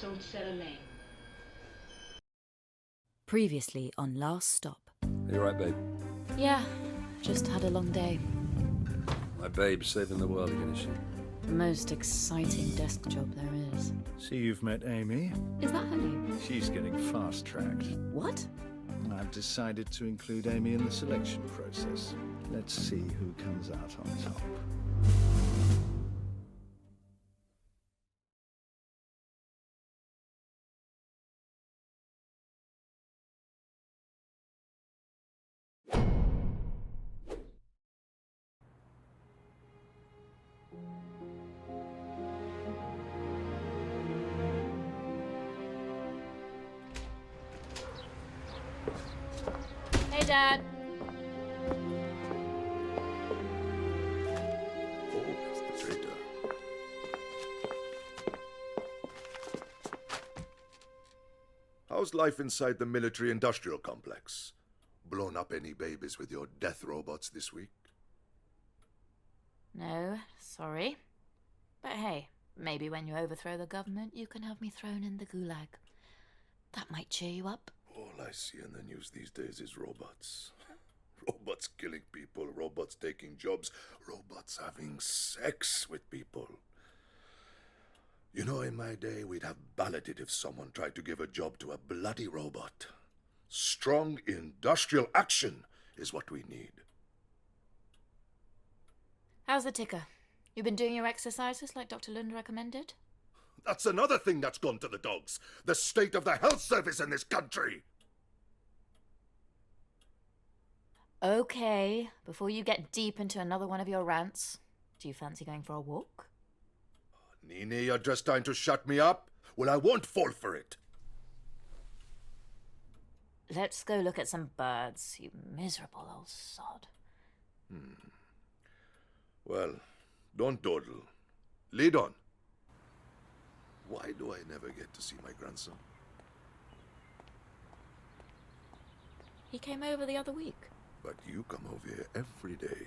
Don't set a name. Previously on Last Stop. You right, babe? Yeah, just had a long day. My babe's saving the world again, is she? The most exciting desk job there is. See, you've met Amy. Is that her name? She's getting fast-tracked. What? I've decided to include Amy in the selection process. Let's see who comes out on top. Hey, Dad. Oh, it's the traitor. How's life inside the military-industrial complex? Blown up any babies with your death robots this week? No, sorry. But hey, maybe when you overthrow the government, you can have me thrown in the gulag. That might cheer you up. All I see in the news these days is robots. Robots killing people, robots taking jobs, robots having sex with people. You know, in my day, we'd have balloted if someone tried to give a job to a bloody robot. Strong industrial action is what we need. How's the ticker? You been doing your exercises like Dr. Lund recommended? That's another thing that's gone to the dogs. The state of the health service in this country. Okay, before you get deep into another one of your rants, do you fancy going for a walk? Nini, you're just trying to shut me up? Well, I won't fall for it. Let's go look at some birds, you miserable old sod. Well, don't dawdle. Lead on. Why do I never get to see my grandson? He came over the other week. But you come over here every day.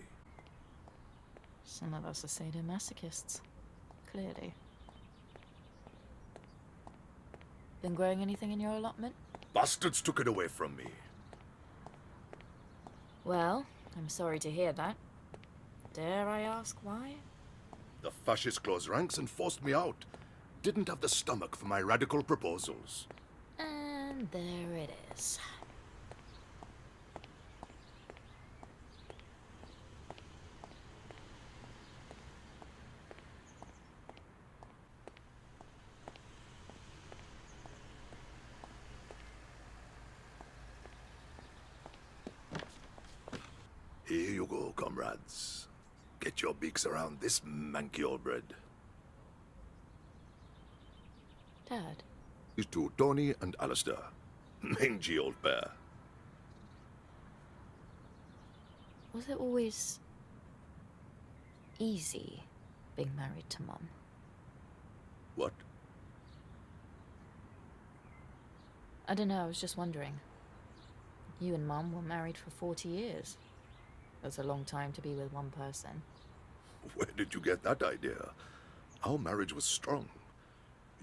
Some of us are sadomasochists, clearly. Been growing anything in your allotment? Bastards took it away from me. Well, I'm sorry to hear that. Dare I ask why? The fascists closed ranks and forced me out. Didn't have the stomach for my radical proposals. And there it is. Here you go, comrades. Get your beaks around this manky old bread. Dad, These two, Tony and Alistair. Mangy old pair. was it always easy being married to Mum? What? I don't know, I was just wondering. You and Mum were married for 40 years. That's a long time to be with one person. Where did you get that idea? Our marriage was strong.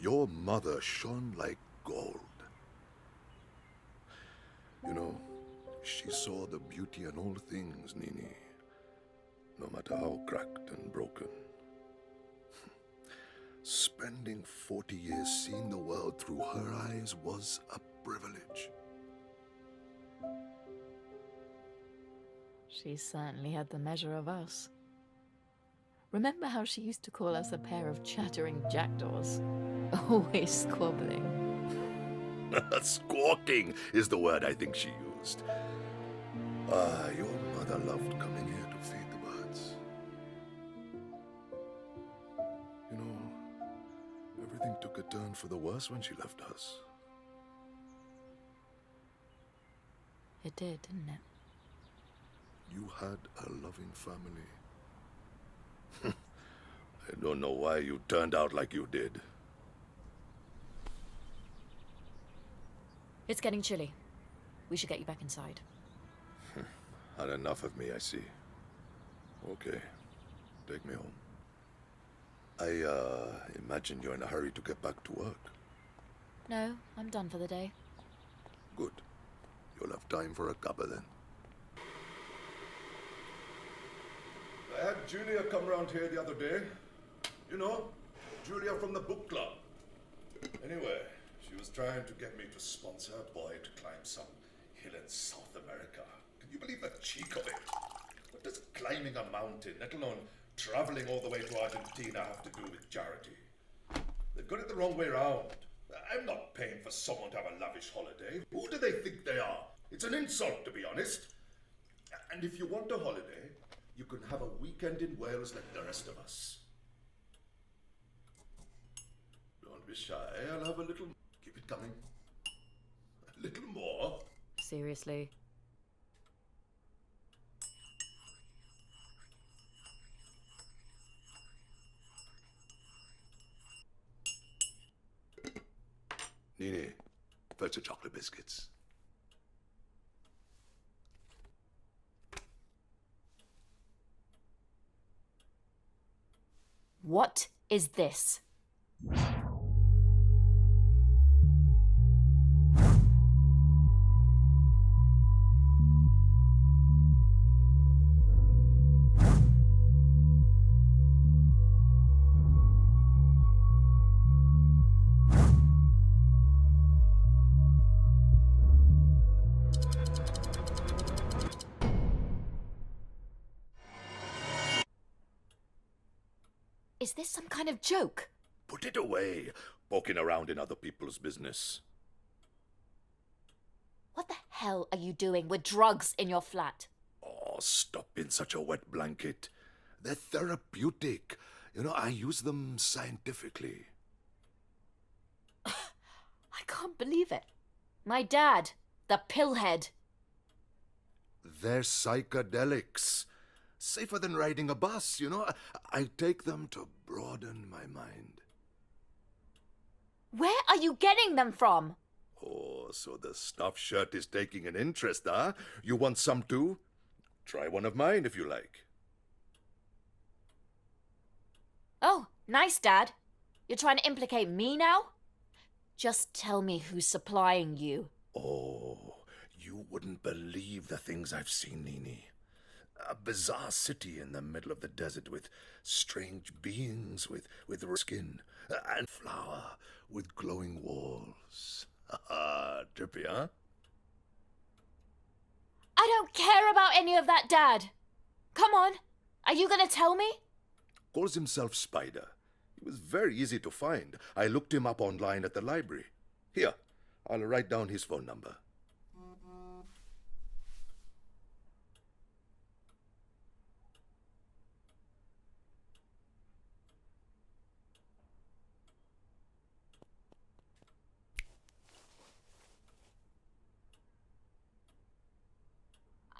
Your mother shone like gold. You know, she saw the beauty in all things, Nini. No matter how cracked and broken. Spending 40 years seeing the world through her eyes was a privilege. She certainly had the measure of us. Remember how she used to call us a pair of chattering jackdaws? Always squabbling. Squawking is the word I think she used. Your mother loved coming here to feed the birds. You know, everything took a turn for the worse when she left us. It did, didn't it? You had a loving family. I don't know why you turned out like you did. It's getting chilly. We should get you back inside. Had enough of me, I see. Okay, take me home. I imagine you're in a hurry to get back to work. No, I'm done for the day. Good. You'll have time for a cuppa then. I had Julia come round here the other day. You know, Julia from the book club. Anyway, she was trying to get me to sponsor a boy to climb some hill in South America. Can you believe the cheek of it? What does climbing a mountain, let alone traveling all the way to Argentina, have to do with charity? They've got it the wrong way round. I'm not paying for someone to have a lavish holiday. Who do they think they are? It's an insult, to be honest. And if you want a holiday, you can have a weekend in Wales like the rest of us. Don't be shy. I'll have a little... Keep it coming. A little more. Seriously. Nini, fetch the chocolate biscuits. What is this? Is this some kind of joke? Put it away, poking around in other people's business. What the hell are you doing with drugs in your flat? Oh, stop being such a wet blanket. They're therapeutic. You know, I use them scientifically. I can't believe it. My dad, the pillhead. They're psychedelics. Safer than riding a bus, you know. I take them to broaden my mind. Where are you getting them from? Oh, so the stuffed shirt is taking an interest, huh? You want some too? Try one of mine if you like. Oh, nice, Dad. You're trying to implicate me now? Just tell me who's supplying you. Oh, you wouldn't believe the things I've seen, Nini. A bizarre city in the middle of the desert with strange beings with skin and flower with glowing walls. Trippy, huh? I don't care about any of that, Dad. Come on. Are you going to tell me? Calls himself Spider. He was very easy to find. I looked him up online at the library. Here, I'll write down his phone number.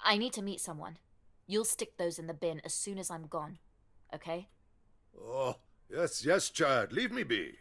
I need to meet someone. You'll stick those in the bin as soon as I'm gone, okay? Oh, yes, child. Leave me be.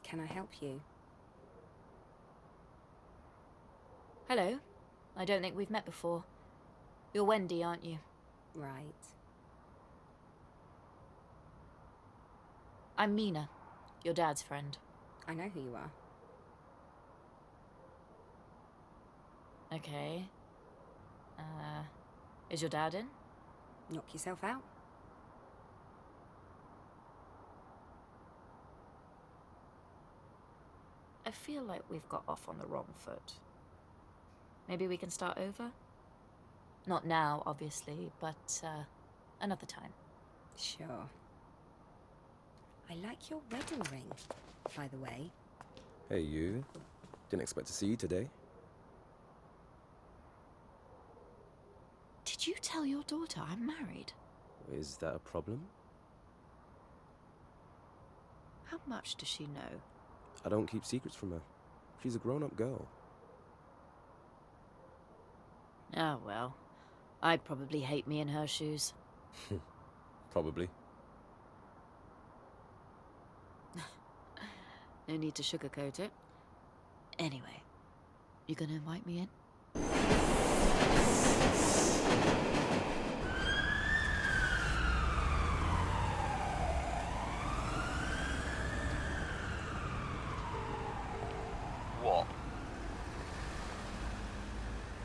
Can I help you? Hello. I don't think we've met before. You're Wendy, aren't you? Right. I'm Mina, your dad's friend. I know who you are. Okay. Is your dad in? Knock yourself out. I feel like we've got off on the wrong foot. Maybe we can start over? Not now, obviously, but another time. Sure. I like your wedding ring, by the way. Hey, you. Didn't expect to see you today. Did you tell your daughter I'm married? Is that a problem? How much does she know? I don't keep secrets from her. She's a grown-up girl. Oh, well. I'd probably hate me in her shoes. Probably. No need to sugarcoat it. Anyway, you gonna invite me in? What?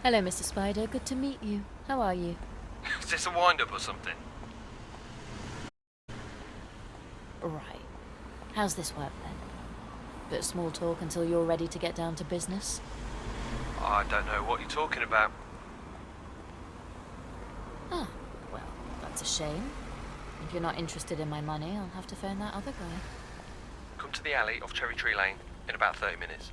Hello, Mr. Spider. Good to meet you. How are you? Is this a wind-up or something? Right. How's this work then? Bit of small talk until you're ready to get down to business? I don't know what you're talking about. Ah, well, that's a shame. If you're not interested in my money, I'll have to phone that other guy. Come to the alley off Cherry Tree Lane in about 30 minutes.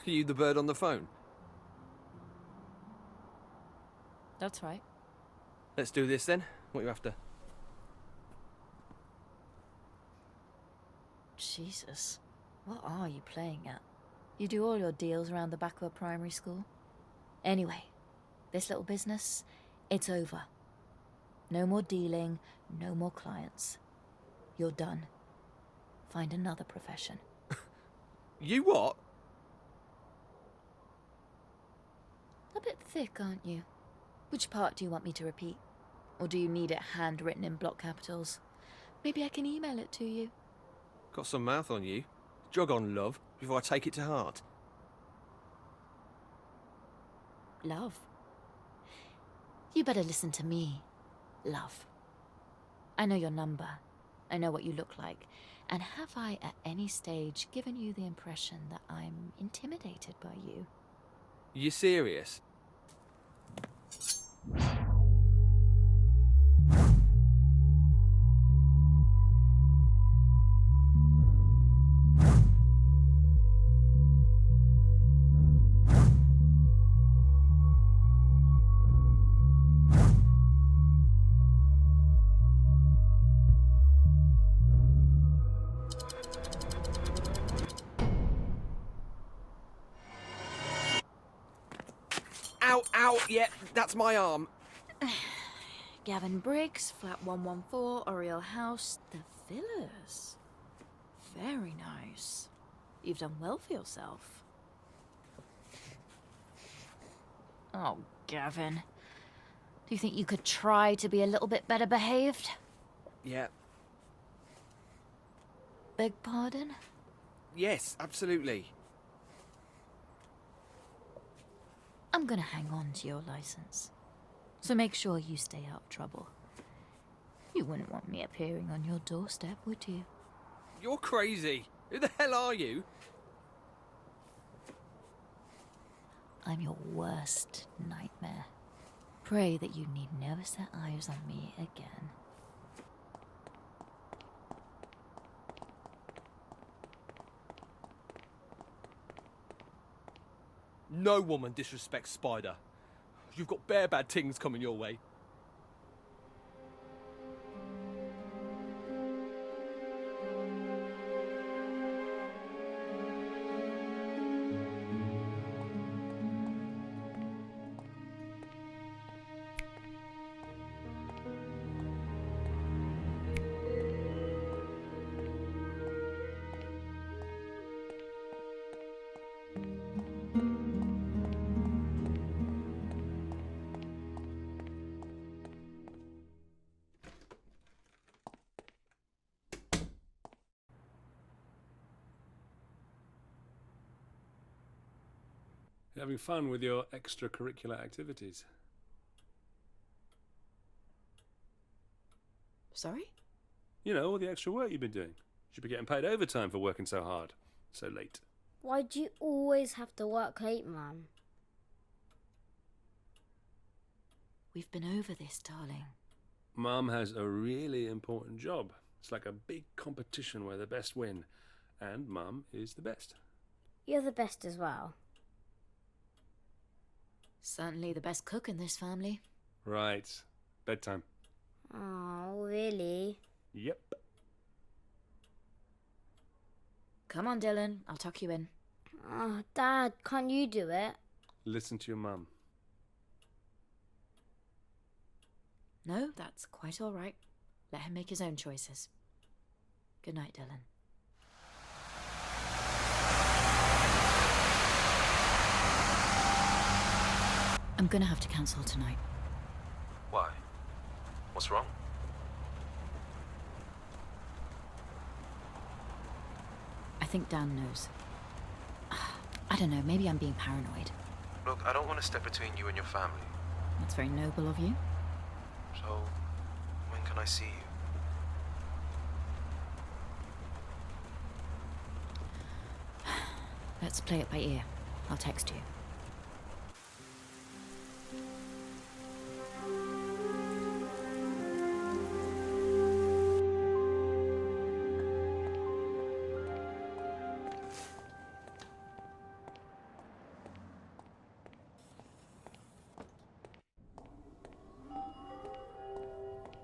Are you the bird on the phone? That's right. Let's do this then. What are you after? Jesus. What are you playing at? You do all your deals around the back of a primary school? Anyway, this little business, it's over. No more dealing, no more clients. You're done. Find another profession. You what? A bit thick, aren't you? Which part do you want me to repeat? Or do you need it handwritten in block capitals? Maybe I can email it to you. Got some mouth on you. Jog on, love, before I take it to heart. Love. You better listen to me, love. I know your number. I know what you look like. And have I at any stage given you the impression that I'm intimidated by you? You serious? Ow, ow, yeah, that's my arm. Gavin Briggs, flat 114, Oriel House, The Villas. Very nice. You've done well for yourself. Oh, Gavin. Do you think you could try to be a little bit better behaved? Yeah, Beg pardon? yes, absolutely. I'm gonna hang on to your license. So make sure you stay out of trouble. You wouldn't want me appearing on your doorstep, would you? You're crazy. Who the hell are you? I'm your worst nightmare. Pray that you need never set eyes on me again. No woman disrespects Spider. You've got bare bad things coming your way. You having fun with your extracurricular activities? Sorry? You know, all the extra work you've been doing. You should be getting paid overtime for working so hard, so late. Why do you always have to work late, Mum? We've been over this, darling. Mum has a really important job. It's like a big competition where the best win. And Mum is the best. You're the best as well. Certainly the best cook in this family. Right. Bedtime. Oh, really? Yep. Come on, Dylan. I'll tuck you in. Oh, Dad, can't you do it? Listen to your mum. No, that's quite all right. Let him make his own choices. Good night, Dylan. I'm gonna have to cancel tonight. Why? What's wrong? I think Dan knows. I don't know, maybe I'm being paranoid. Look, I don't want to step between you and your family. That's very noble of you. So, when can I see you? Let's play it by ear. I'll text you.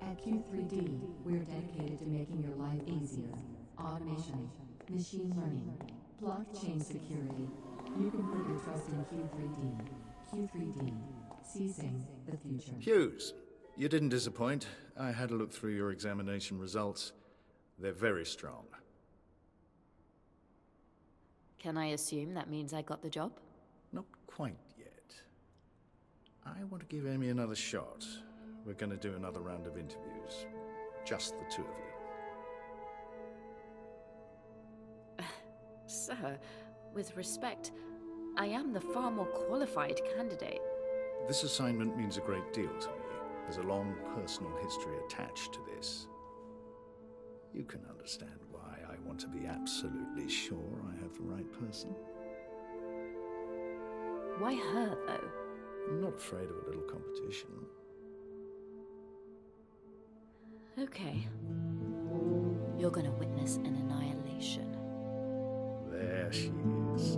At Q3D, we're dedicated to making your life easier. Automation, machine learning, blockchain security. You can put your trust in Q3D. Q3D, seizing the future. Hughes, you didn't disappoint. I had a look through your examination results. They're very strong. Can I assume that means I got the job? Not quite yet. I want to give Amy another shot. We're going to do another round of interviews. Just the two of you. Sir, with respect, I am the far more qualified candidate. This assignment means a great deal to me. There's a long personal history attached to this. You can understand why I want to be absolutely sure I have the right person. Why her, though? I'm not afraid of a little competition. Okay. You're gonna witness an annihilation. There she is.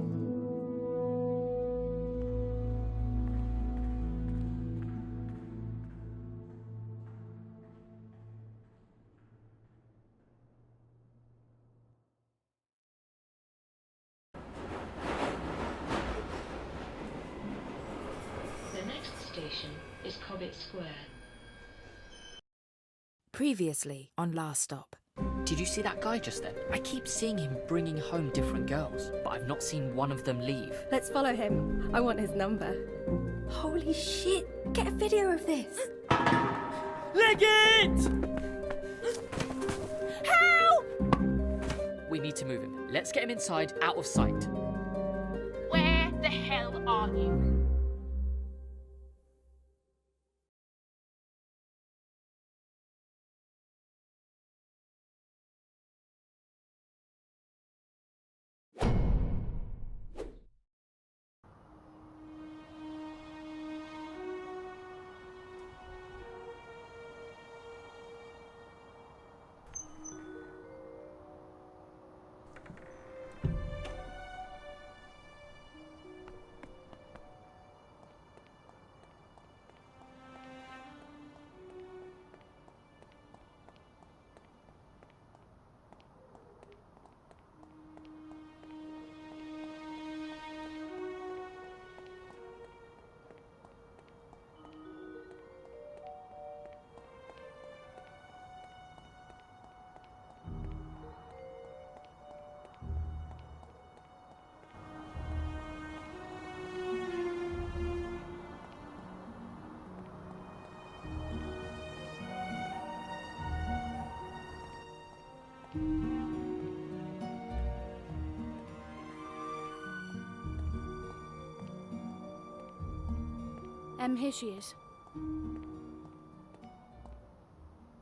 The next station is Cobbett Square. Previously on Last Stop. Did you see that guy just then? I keep seeing him bringing home different girls, but I've not seen one of them leave. Let's follow him. I want his number. Holy shit! Get a video of this! Leg it! Help! We need to move him. Let's get him inside, out of sight. Where the hell are you? Here she is.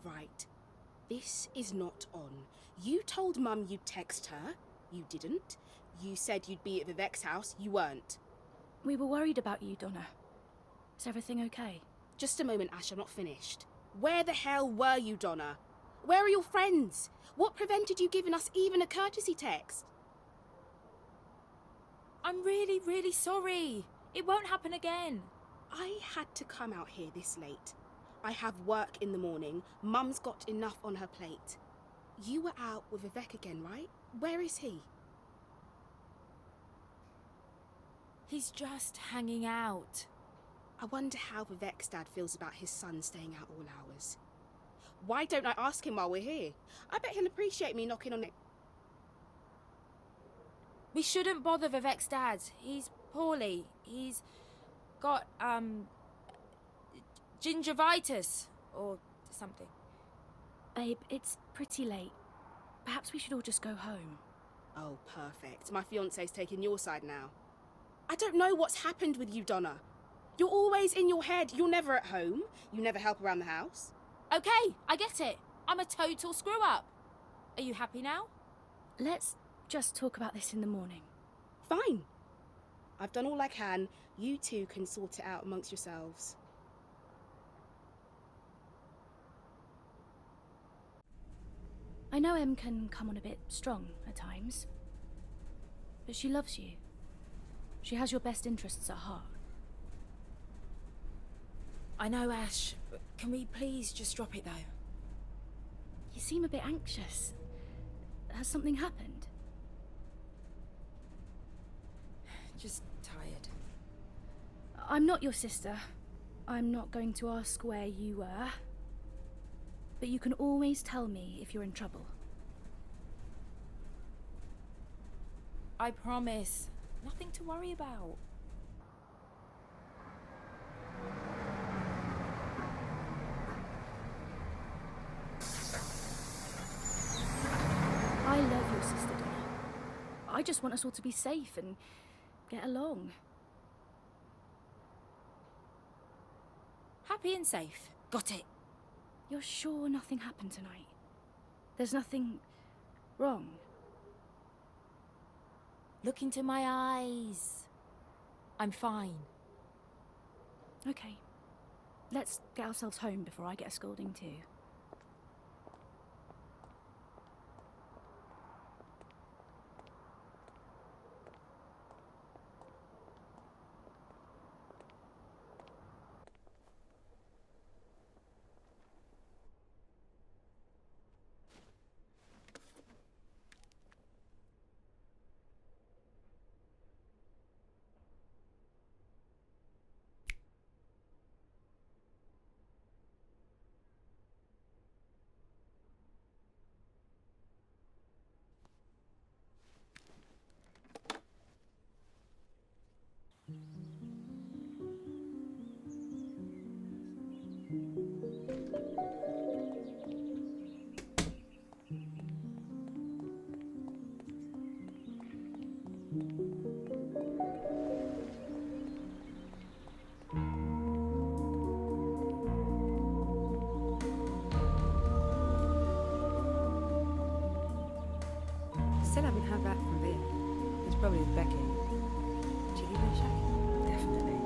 Right. This is not on. You told Mum you'd text her. You didn't. You said you'd be at Vivek's house. You weren't. We were worried about you, Donna. Is everything okay? Just a moment, Ash, I'm not finished. Where the hell were you, Donna? Where are your friends? What prevented you giving us even a courtesy text? I'm really, really sorry. It won't happen again. I had to come out here this late. I have work in the morning. Mum's got enough on her plate. You were out with Vivek again, right? Where is he? He's just hanging out. I wonder how Vivek's dad feels about his son staying out all hours. Why don't I ask him while we're here? I bet he'll appreciate me knocking on it. We shouldn't bother Vivek's dad. He's poorly. He's got, gingivitis or something. Babe, it's pretty late. Perhaps we should all just go home. Oh, perfect. My fiancé's taking your side now. I don't know what's happened with you, Donna. You're always in your head. You're never at home. You never help around the house. Okay, I get it. I'm a total screw-up. Are you happy now? Let's just talk about this in the morning. Fine. I've done all I can. You two can sort it out amongst yourselves. I know Em can come on a bit strong at times, but she loves you. She has your best interests at heart. I know, Ash, but can we please just drop it, though? You seem a bit anxious. Has something happened? Just tired. I'm not your sister. I'm not going to ask where you were. But you can always tell me if you're in trouble. I promise. Nothing to worry about. I love your sister, Donna. I just want us all to be safe and get along. Happy and safe. Got it. You're sure nothing happened tonight? There's nothing wrong? Look into my eyes. I'm fine. Okay. Let's get ourselves home before I get a scolding too. Still haven't heard back from Viv. It's probably with Becky. Do you give her a check? Definitely.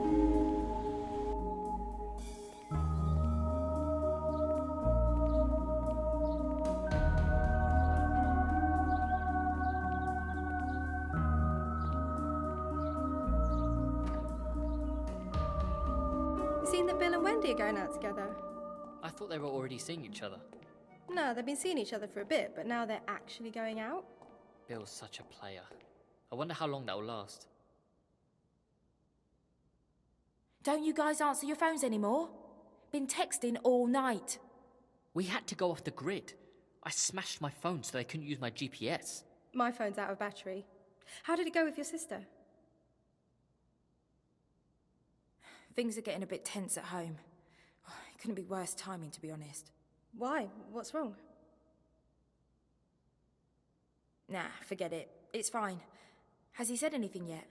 You seen that Bill and Wendy are going out together? I thought they were already seeing each other. No, they've been seeing each other for a bit, but now they're actually going out. Bill's such a player. I wonder how long that will last. Don't you guys answer your phones anymore? Been texting all night. We had to go off the grid. I smashed my phone so they couldn't use my GPS. My phone's out of battery. How did it go with your sister? Things are getting a bit tense at home. It couldn't be worse timing, to be honest. Why? What's wrong? Nah, forget it. It's fine. Has he said anything yet?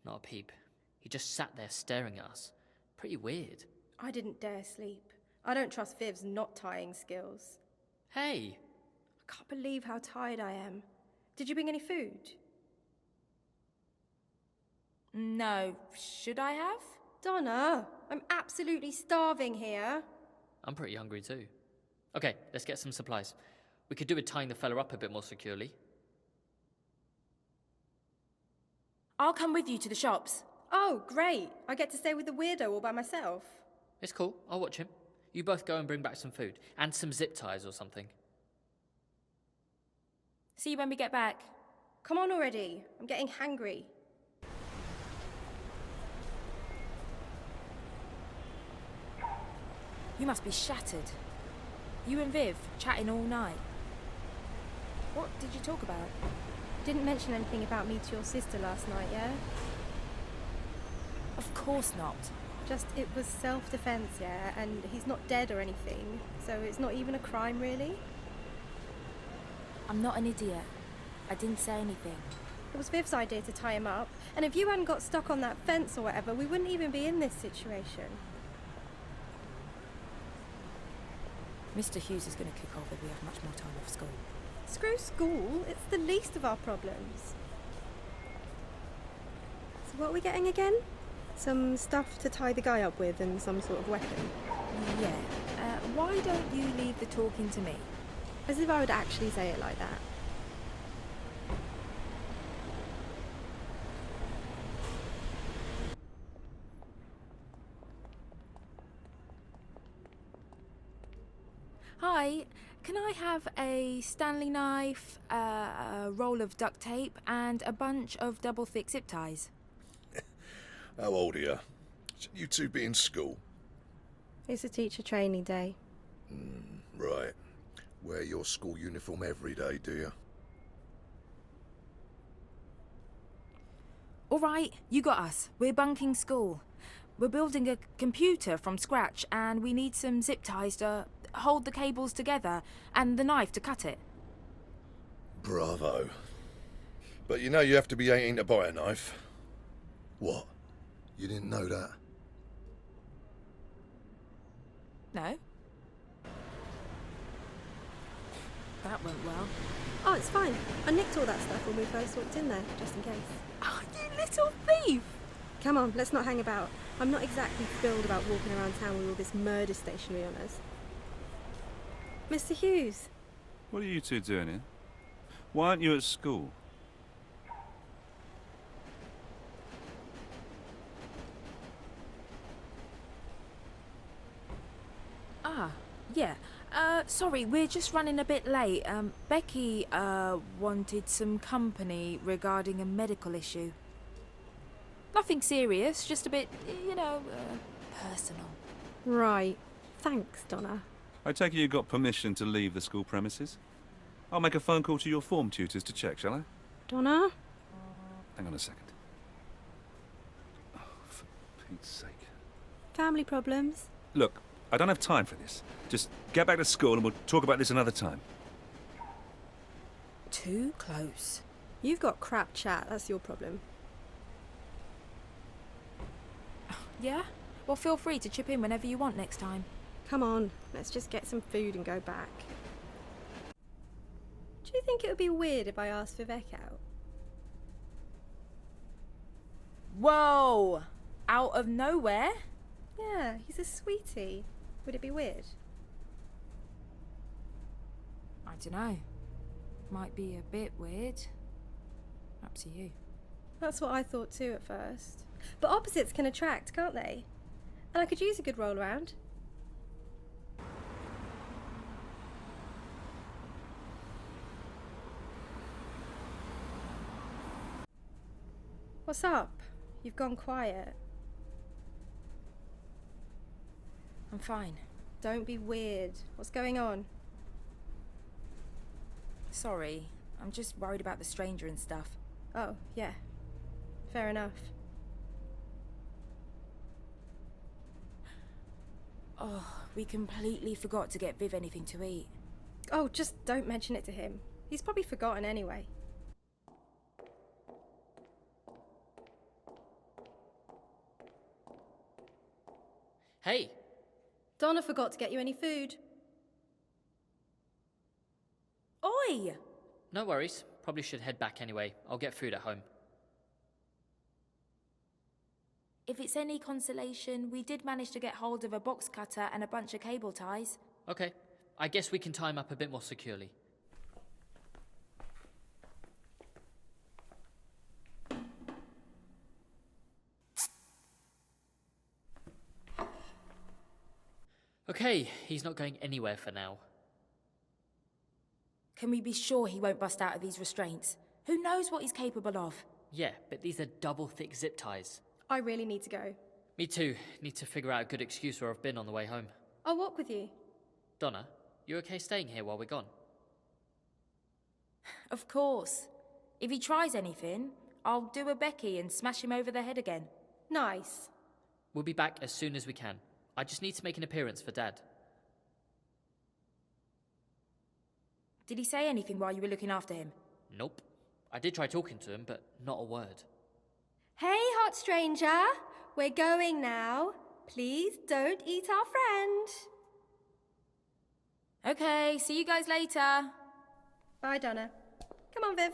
Not a peep. He just sat there staring at us. Pretty weird. I didn't dare sleep. I don't trust Viv's knot tying skills. Hey! I can't believe how tired I am. Did you bring any food? No. Should I have? Donna, I'm absolutely starving here. I'm pretty hungry too. Okay, let's get some supplies. We could do with tying the fella up a bit more securely. I'll come with you to the shops. Oh, great. I get to stay with the weirdo all by myself. It's cool, I'll watch him. You both go and bring back some food. And some zip ties or something. See you when we get back. Come on already. I'm getting hangry. You must be shattered. You and Viv chatting all night. What did you talk about? Didn't mention anything about me to your sister last night, yeah? Of course not. Just it was self-defense, yeah, and he's not dead or anything, so it's not even a crime, really. I'm not an idiot. I didn't say anything. It was Viv's idea to tie him up, and if you hadn't got stuck on that fence or whatever, we wouldn't even be in this situation. Mr. Hughes is going to kick off if we have much more time off school. Screw school, it's the least of our problems. So what are we getting again? Some stuff to tie the guy up with and some sort of weapon? Yeah. Why don't you leave the talking to me? As if I would actually say it like that. Hi, can I have a Stanley knife, a roll of duct tape, and a bunch of double thick zip ties? How old are you? Should you two be in school? It's a teacher training day. Right. Wear your school uniform every day, do you? All right, you got us. We're bunking school. We're building a computer from scratch, and we need some zip ties to hold the cables together and the knife to cut it. Bravo. But you know you have to be 18 to buy a knife. What? You didn't know that? No? That went well. Oh, it's fine. I nicked all that stuff when we first walked in there, just in case. Oh, you little thief! Come on, let's not hang about. I'm not exactly thrilled about walking around town with all this murder stationery on us. Mr. Hughes. What are you two doing here? Why aren't you at school? Ah, yeah. Sorry, we're just running a bit late. Becky, wanted some company regarding a medical issue. Nothing serious, just a bit, personal. Right. Thanks, Donna. I take it you got permission to leave the school premises? I'll make a phone call to your form tutors to check, shall I? Donna? Hang on a second. Oh, for Pete's sake. Family problems? Look, I don't have time for this. Just get back to school and we'll talk about this another time. Too close. You've got crap chat, that's your problem. Yeah? Well, feel free to chip in whenever you want next time. Come on, let's just get some food and go back. Do you think it would be weird if I asked Vivek out? Whoa! Out of nowhere? Yeah, he's a sweetie. Would it be weird? I dunno. Might be a bit weird. Up to you. That's what I thought too at first. But opposites can attract, can't they? And I could use a good roll around. What's up? You've gone quiet. I'm fine. Don't be weird. What's going on? Sorry. I'm just worried about the stranger and stuff. Oh, yeah. Fair enough. Oh, we completely forgot to get Viv anything to eat. Oh, just don't mention it to him. He's probably forgotten anyway. Hey, Donna forgot to get you any food. Oi! no worries. Probably should head back anyway. I'll get food at home. If it's any consolation, we did manage to get hold of a box cutter and a bunch of cable ties. Okay, I guess we can tie him up a bit more securely. Okay, he's not going anywhere for now. Can we be sure he won't bust out of these restraints? Who knows what he's capable of? Yeah, but these are double thick zip ties. I really need to go. Me too. Need to figure out a good excuse where I've been on the way home. I'll walk with you. Donna, you okay staying here while we're gone? Of course. If he tries anything, I'll do a Becky and smash him over the head again. Nice. We'll be back as soon as we can. I just need to make an appearance for Dad. Did he say anything while you were looking after him? Nope. I did try talking to him, but not a word. Hey, hot stranger. We're going now. Please don't eat our friend. Okay, see you guys later. Bye, Donna. Come on, Viv.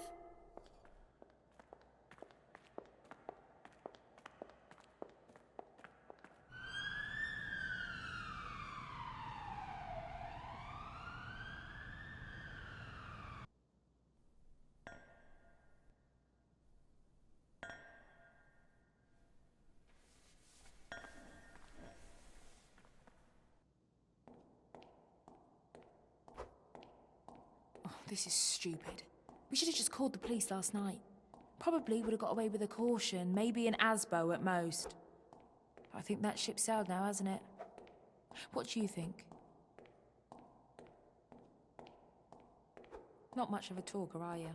This is stupid. We should have just called the police last night. Probably would have got away with a caution, maybe an ASBO at most. I think that ship sailed now, hasn't it? What do you think? Not much of a talker, are you?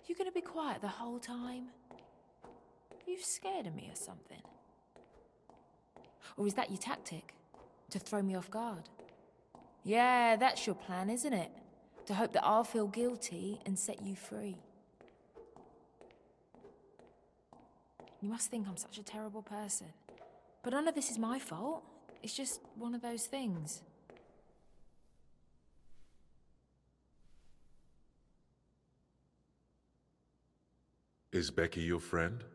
You gonna be quiet the whole time? Are you scared of me or something? Or is that your tactic? To throw me off guard? Yeah, that's your plan, isn't it? To hope that I'll feel guilty and set you free. You must think I'm such a terrible person. But none of this is my fault. It's just one of those things. Is Becky your friend?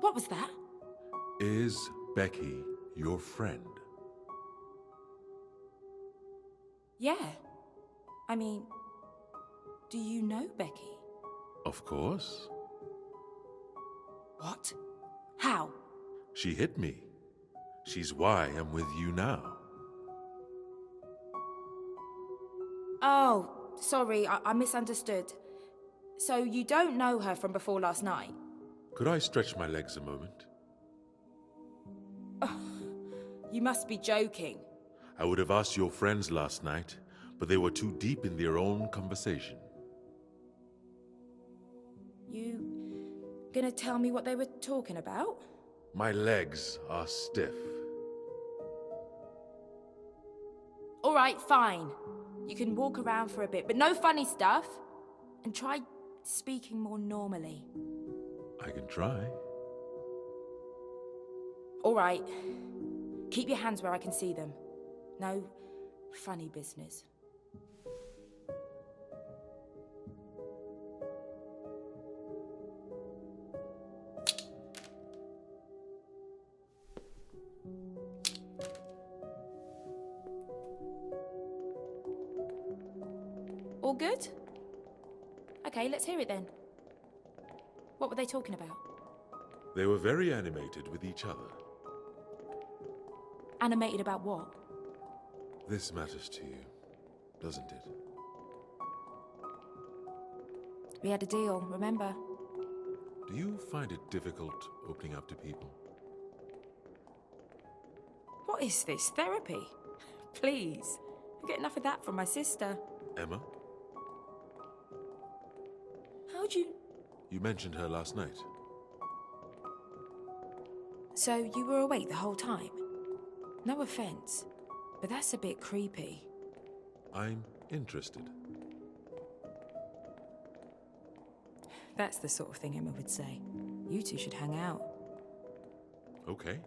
What was that? Is Becky your friend? Yeah. I mean, do you know Becky? Of course. What? How? She hit me. She's why I'm with you now. Oh, sorry, I misunderstood. So you don't know her from before last night? Could I stretch my legs a moment? You must be joking. I would have asked your friends last night, but they were too deep in their own conversation. You gonna tell me what they were talking about? My legs are stiff. All right, fine. You can walk around for a bit, but no funny stuff. And try speaking more normally. I can try. All right. Keep your hands where I can see them. No funny business. All good? Okay, let's hear it then. What were they talking about? They were very animated with each other. Animated about what? This matters to you, doesn't it? We had a deal, remember? Do you find it difficult opening up to people? What is this, therapy? Please. I get enough of that from my sister. Emma? How'd you... You mentioned her last night. So you were awake the whole time? No offence, but that's a bit creepy. I'm interested. That's the sort of thing Emma would say. You two should hang out. Okay,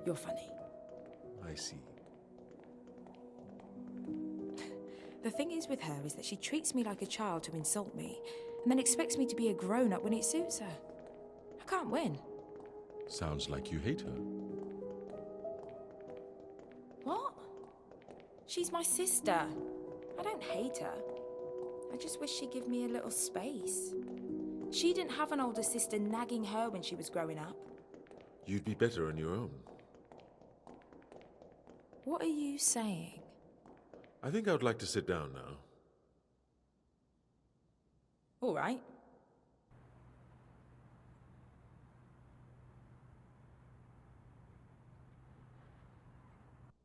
You're funny. I see. The thing is with her is that she treats me like a child to insult me, and then expects me to be a grown-up when it suits her. I can't win. Sounds like you hate her. What? She's my sister. I don't hate her. I just wish she'd give me a little space. She didn't have an older sister nagging her when she was growing up. You'd be better on your own. What are you saying? I think I would like to sit down now. All right.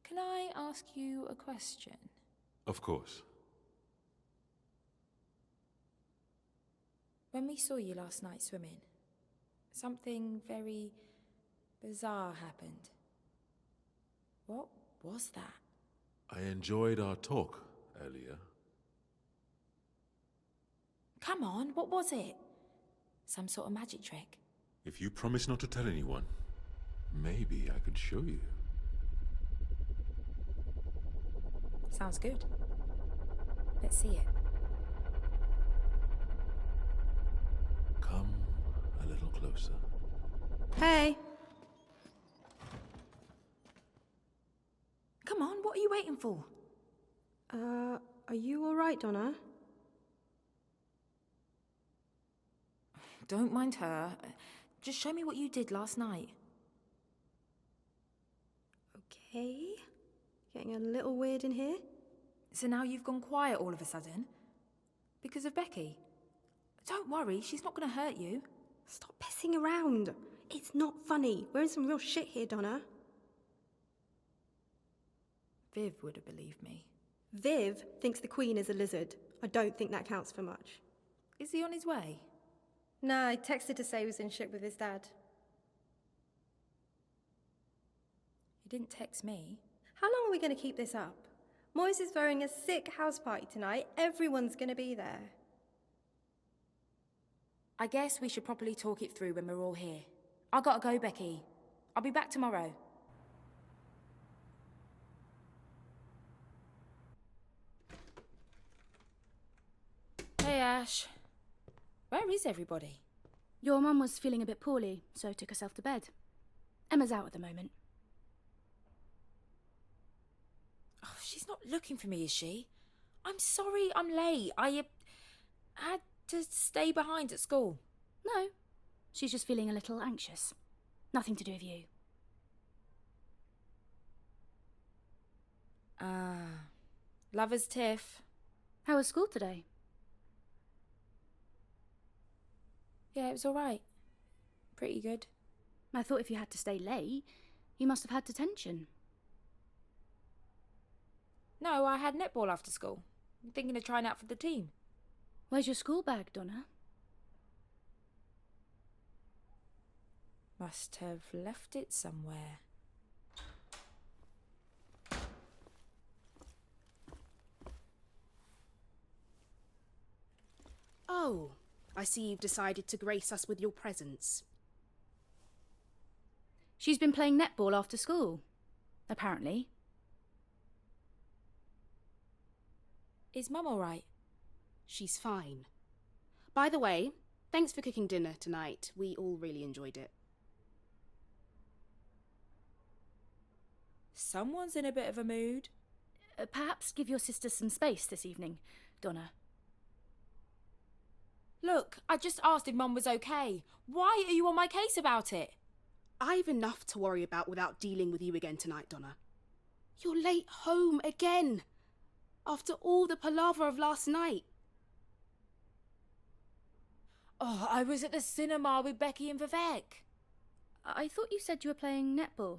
Can I ask you a question? Of course. When we saw you last night swimming, something very bizarre happened. What was that? I enjoyed our talk earlier. Come on, what was it? Some sort of magic trick? If you promise not to tell anyone, maybe I could show you. Sounds good. Let's see it. Come a little closer. Hey! Come on, what are you waiting for? Are you alright, Donna? Don't mind her. Just show me what you did last night. Okay. Getting a little weird in here. So now you've gone quiet all of a sudden? Because of Becky? Don't worry, she's not going to hurt you. Stop pissing around. It's not funny. We're in some real shit here, Donna. Viv would have believed me. Viv thinks the Queen is a lizard. I don't think that counts for much. Is he on his way? Nah, I texted to say he was in shit with his dad. He didn't text me. How long are we going to keep this up? Moise is throwing a sick house party tonight. Everyone's going to be there. I guess we should properly talk it through when we're all here. I gotta go, Becky. I'll be back tomorrow. Hey, Ash. Where is everybody? Your mum was feeling a bit poorly, so took herself to bed. Emma's out at the moment. Oh, she's not looking for me, is she? I'm sorry I'm late. I had to stay behind at school. No, she's just feeling a little anxious. Nothing to do with you. Lover's tiff. How was school today? Yeah, it was all right. Pretty good. I thought if you had to stay late, you must have had detention. No, I had netball after school. I'm thinking of trying out for the team. Where's your school bag, Donna? Must have left it somewhere. Oh, I see you've decided to grace us with your presence. She's been playing netball after school, apparently. Is Mum all right? She's fine. By the way, thanks for cooking dinner tonight. We all really enjoyed it. Someone's in a bit of a mood. Perhaps give your sister some space this evening, Donna. Look, I just asked if Mum was okay. Why are you on my case about it? I've enough to worry about without dealing with you again tonight, Donna. You're late home again. After all the palaver of last night. Oh, I was at the cinema with Becky and Vivek. I thought you said you were playing netball.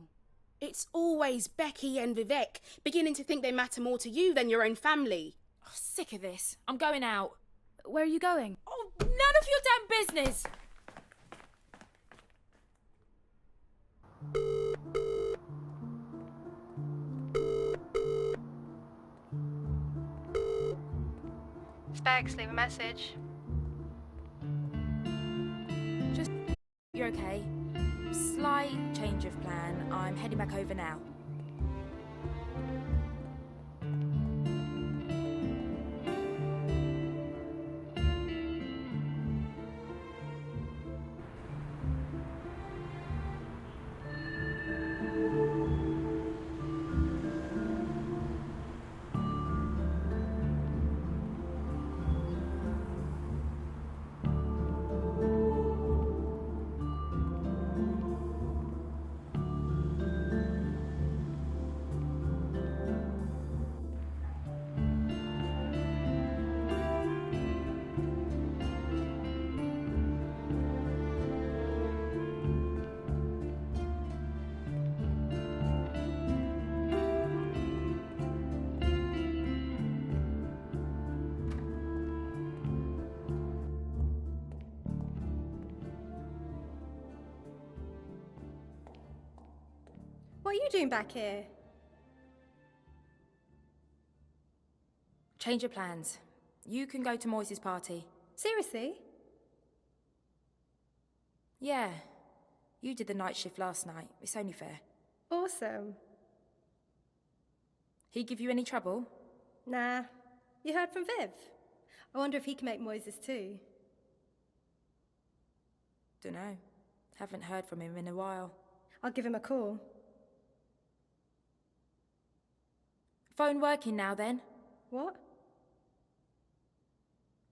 It's always Becky and Vivek, beginning to think they matter more to you than your own family. Oh, sick of this. I'm going out. Where are you going? Oh, none of your damn business! Bex, leave a message. Just you're okay. Slight change of plan. I'm heading back over now. What are you doing back here? Change of plans. You can go to Moise's party. Seriously? Yeah. You did the night shift last night. It's only fair. Awesome. He give you any trouble? Nah. You heard from Viv? I wonder if he can make Moises too. Dunno. Haven't heard from him in a while. I'll give him a call. Phone working now then? What?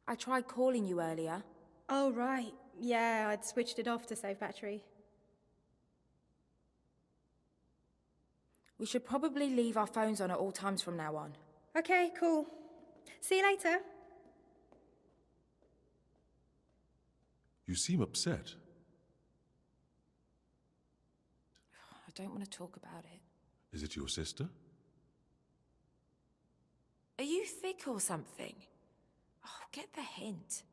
I tried calling you earlier. Oh, right. Yeah, I'd switched it off to save battery. We should probably leave our phones on at all times from now on. Okay, cool. See you later. You seem upset. I don't want to talk about it. Is it your sister? Are you thick or something? Oh, get the hint.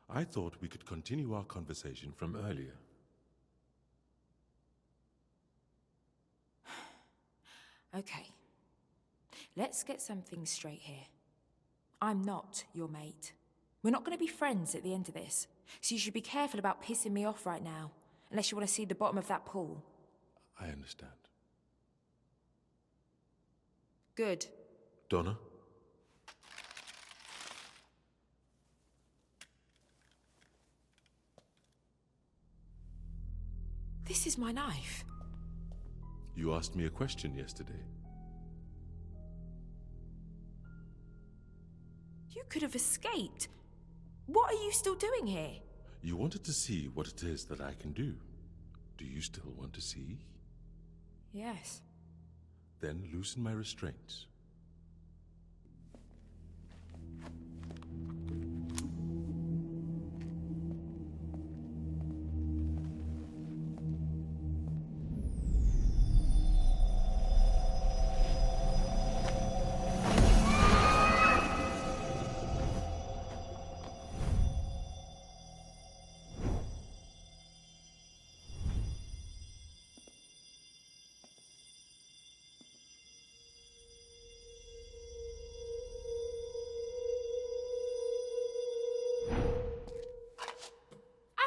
I thought we could continue our conversation from earlier. Okay. Let's get something straight here. I'm not your mate. We're not going to be friends at the end of this. So you should be careful about pissing me off right now. Unless you want to see the bottom of that pool. I understand. Good. Donna? This is my knife. You asked me a question yesterday. You could have escaped. What are you still doing here? You wanted to see what it is that I can do. Do you still want to see? Yes. Then loosen my restraints.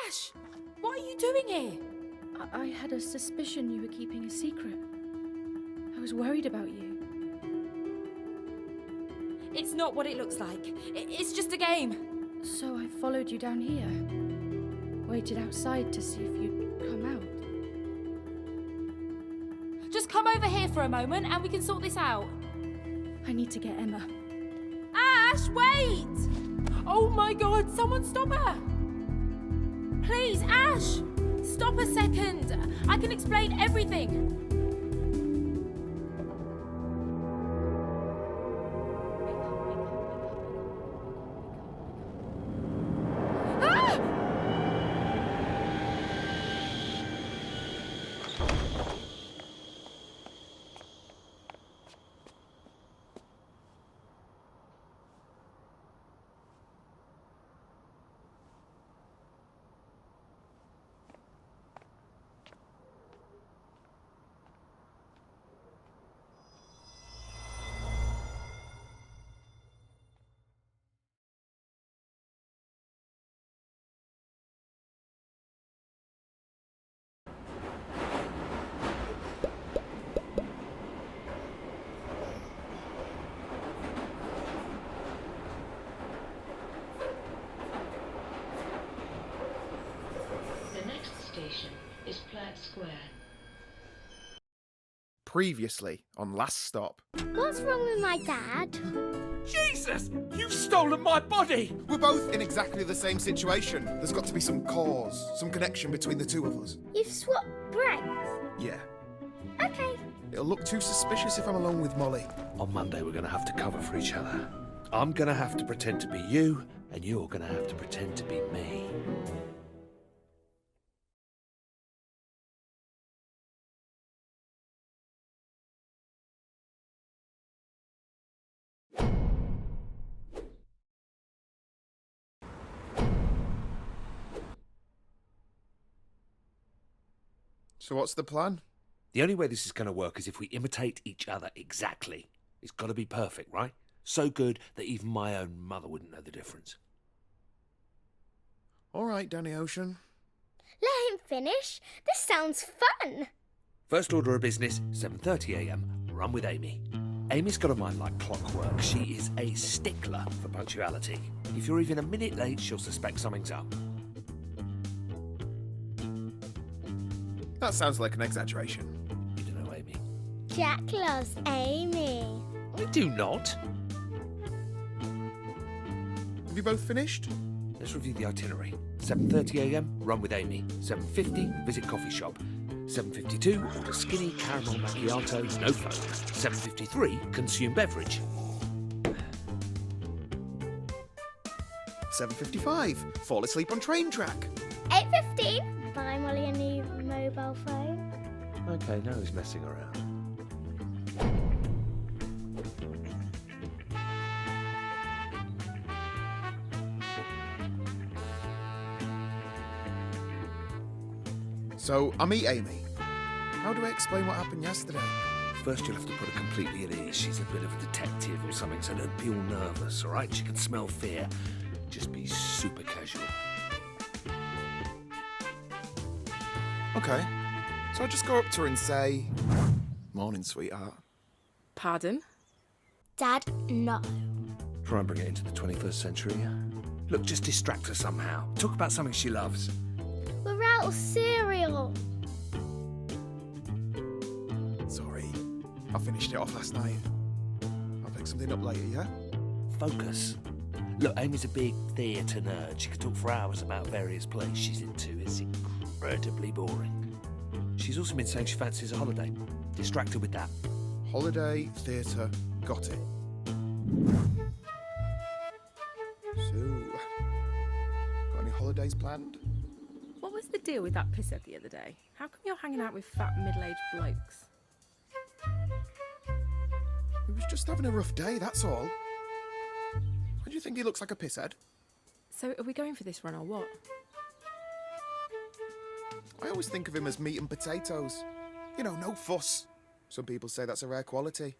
Ash! What are you doing here? I had a suspicion you were keeping a secret. I was worried about you. It's not what it looks like. It's just a game. So I followed you down here. Waited outside to see if you'd come out. Just come over here for a moment and we can sort this out. I need to get Emma. Ash, wait! Oh my god, someone stop her! Please, Ash! Stop a second. I can explain everything. Ah! destination is Platt Square. Previously on Last Stop. What's wrong with my dad? Jesus! You've stolen my body! We're both in exactly the same situation. There's got to be some cause, some connection between the two of us. You've swapped brains? Yeah. Okay. It'll look too suspicious if I'm alone with Molly. On Monday, we're going to have to cover for each other. I'm going to have to pretend to be you, and you're going to have to pretend to be me. So what's the plan? The only way this is going to work is if we imitate each other exactly. It's got to be perfect, right? So good that even my own mother wouldn't know the difference. All right, Danny Ocean. Let him finish. This sounds fun. First order of business, 7:30 a.m. Run with Amy. Amy's got a mind like clockwork. She is a stickler for punctuality. If you're even a minute late, she'll suspect something's up. That sounds like an exaggeration. You don't know Amy. Jack loves Amy. I do not. Have you both finished? Let's review the itinerary. 7:30 a.m. Run with Amy. 7:50 visit coffee shop. 7:52 order skinny caramel macchiato, no phone. 7:53 consume beverage. 7:55 fall asleep on train track. 8:15 buy Molly a new mobile phone. Okay, now he's messing around. So, I meet Amy. How do I explain what happened yesterday? First, you'll have to put her completely at ease. She's a bit of a detective or something, so don't be all nervous, all right? She can smell fear. Just be super casual. Okay. So I just go up to her and say, "Morning, sweetheart." Pardon? Dad, no. Try and bring it into the 21st century. Look, just distract her somehow. Talk about something she loves. We're out of cereal. Sorry. I finished it off last night. I'll pick something up later, yeah? Focus. Look, Amy's a big theatre nerd. She could talk for hours about various plays she's into. It's incredibly boring. She's also been saying she fancies a holiday. Distract her with that. Holiday, theatre, got it. So, got any holidays planned? What was the deal with that pisshead the other day? How come you're hanging out with fat middle-aged blokes? He was just having a rough day, that's all. Why do you think he looks like a pisshead? So are we going for this run or what? I always think of him as meat and potatoes. You know, no fuss. Some people say that's a rare quality.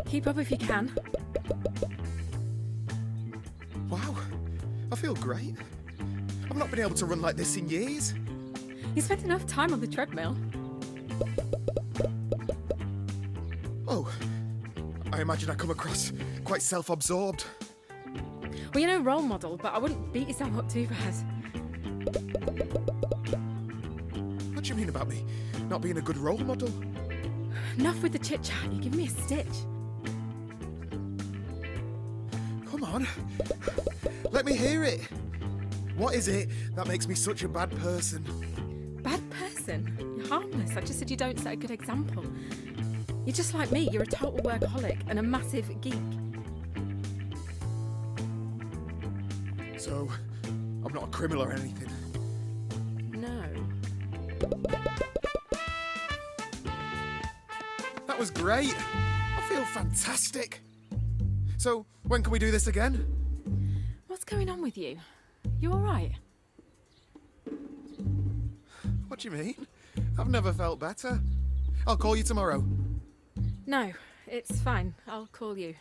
Keep up if you can. Wow, I feel great. I've not been able to run like this in years. You spent enough time on the treadmill. Oh, I imagine I come across quite self-absorbed. Well, you're no role model, but I wouldn't beat yourself up too bad. What do you mean about me not being a good role model? Enough with the chit-chat, you give me a stitch. Come on, let me hear it. What is it that makes me such a bad person? Bad person? You're harmless. I just said you don't set a good example. You're just like me. You're a total workaholic and a massive geek. So, I'm not a criminal or anything. No. That was great. I feel fantastic. So, when can we do this again? What's going on with you? You all right? What do you mean? I've never felt better. I'll call you tomorrow. No, it's fine. I'll call you.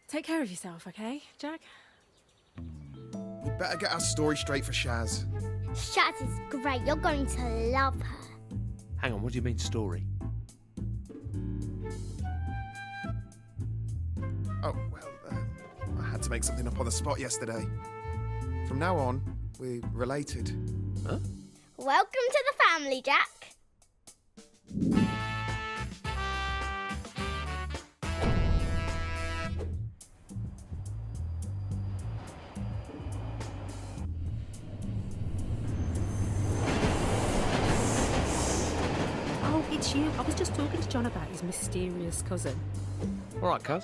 Take care of yourself, okay, Jack? We'd better get our story straight for Shaz. Shaz is great. You're going to love her. Hang on, what do you mean story? Oh, well, I had to make something up on the spot yesterday. From now on, We're related. Huh? Welcome to the family, Jack. Oh, it's you. I was just talking to John about his mysterious cousin. All right, cuz.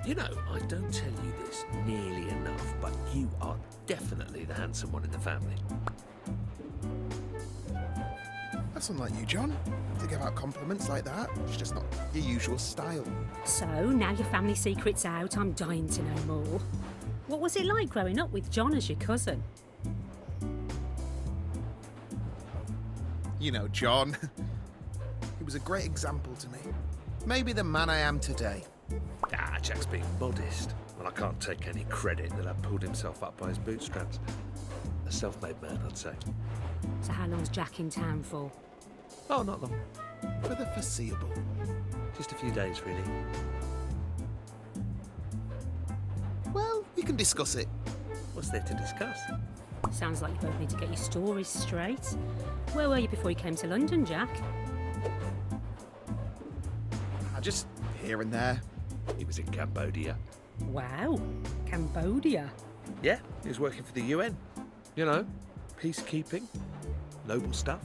You know, I don't tell you this nearly enough, but you are definitely the handsome one in the family. That's unlike you, John. To give out compliments like that. It's just not your usual style. So, now your family secret's out, I'm dying to know more. What was it like growing up with John as your cousin? You know, John. He was a great example to me. Maybe the man I am today. Ah, Jack's being modest. Well, I can't take any credit that I pulled himself up by his bootstraps. A self-made man, I'd say. So how long's Jack in town for? Oh, not long. For the foreseeable. Just a few days, really. Well, we can discuss it. What's there to discuss? Sounds like you both need to get your stories straight. Where were you before you came to London, Jack? Just here and there. He was in Cambodia. Wow, Cambodia. Yeah, he was working for the UN. You know, peacekeeping, noble stuff.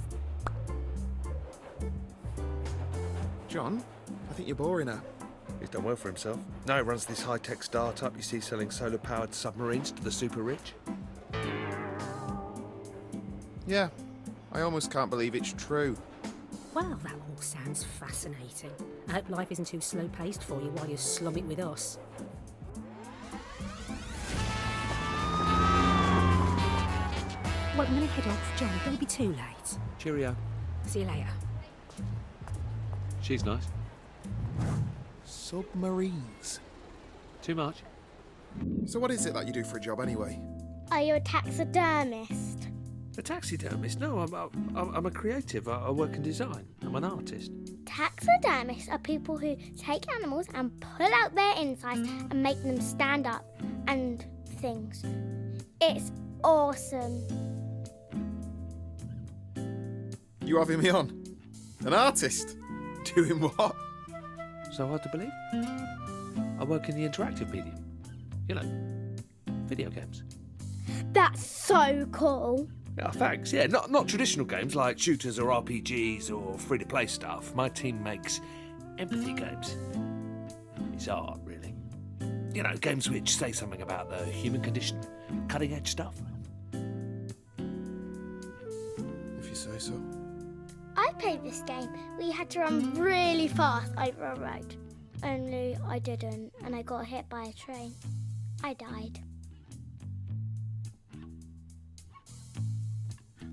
John, I think you're boring her. He's done well for himself. Now he runs this high-tech startup you see selling solar-powered submarines to the super rich. Yeah, I almost can't believe it's true. Well, that all sounds fascinating. I hope life isn't too slow-paced for you while you slum it with us. Well, I'm going to head off, John. Don't be too late. Cheerio. See you later. She's nice. Submarines. Too much? So what is it that you do for a job anyway? Are you a taxidermist? A taxidermist? No, I'm a creative. I work in design. I'm an artist. Taxidermists are people who take animals and pull out their insides and make them stand up and things. It's awesome. You having me on? An artist? Doing what? So hard to believe? I work in the interactive medium. You know, video games. That's so cool. Yeah, thanks. Yeah, not traditional games like shooters or RPGs or free-to-play stuff. My team makes empathy games. It's art, really. You know, games which say something about the human condition. Cutting-edge stuff. If you say so. I played this game where you had to run really fast over a road. Only I didn't, and I got hit by a train. I died.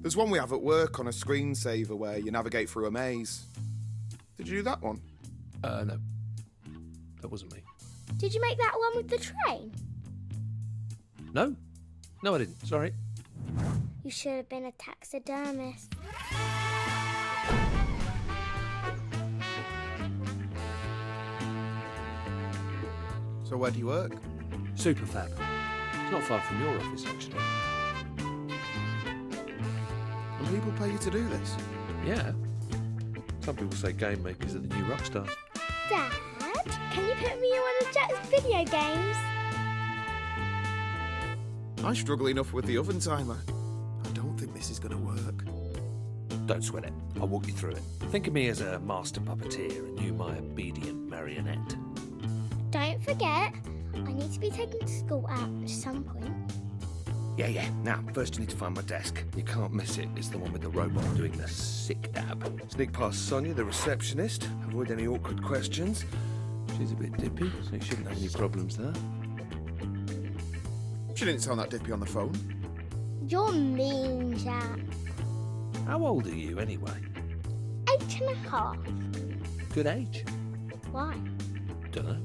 There's one we have at work on a screensaver where you navigate through a maze. Did you do that one? No. That wasn't me. Did you make that one with the train? No. No, I didn't. Sorry. You should have been a taxidermist. So where do you work? Superfab. It's not far from your office, actually. And people pay you to do this? Yeah. Some people say game makers are the new rock stars. Dad, can you put me in one of Jack's video games? I struggle enough with the oven timer. I don't think this is going to work. Don't sweat it. I'll walk you through it. Think of me as a master puppeteer and you my obedient marionette. Don't forget, I need to be taken to school at some point. Yeah. Now, first you need to find my desk. You can't miss it. It's the one with the robot doing the sick dab. Sneak past Sonia, the receptionist. Avoid any awkward questions. She's a bit dippy, so you shouldn't have any problems there. She didn't sound that dippy on the phone. You're mean, Jack. How old are you, anyway? 8.5. Good age. Why? Dunno.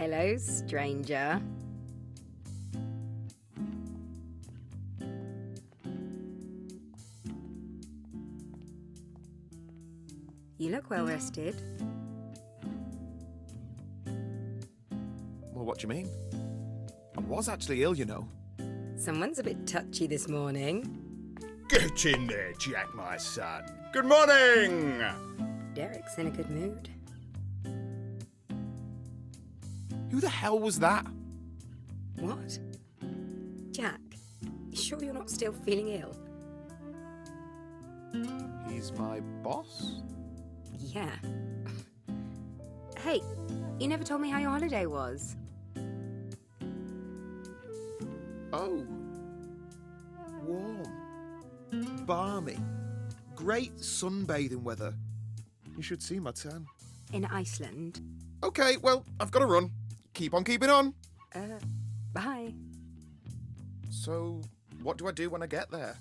Hello, stranger. You look well rested. Well, what do you mean? I was actually ill, you know. Someone's a bit touchy this morning. Get in there, Jack, my son. Good morning! Derek's in a good mood. Who the hell was that? What? Jack, you sure you're not still feeling ill? He's my boss? Yeah. Hey, you never told me how your holiday was. Oh. Warm. Balmy. Great sunbathing weather. You should see my tan. In Iceland. Okay, well, I've got to run. Keep on keeping on. Bye. So, what do I do when I get there?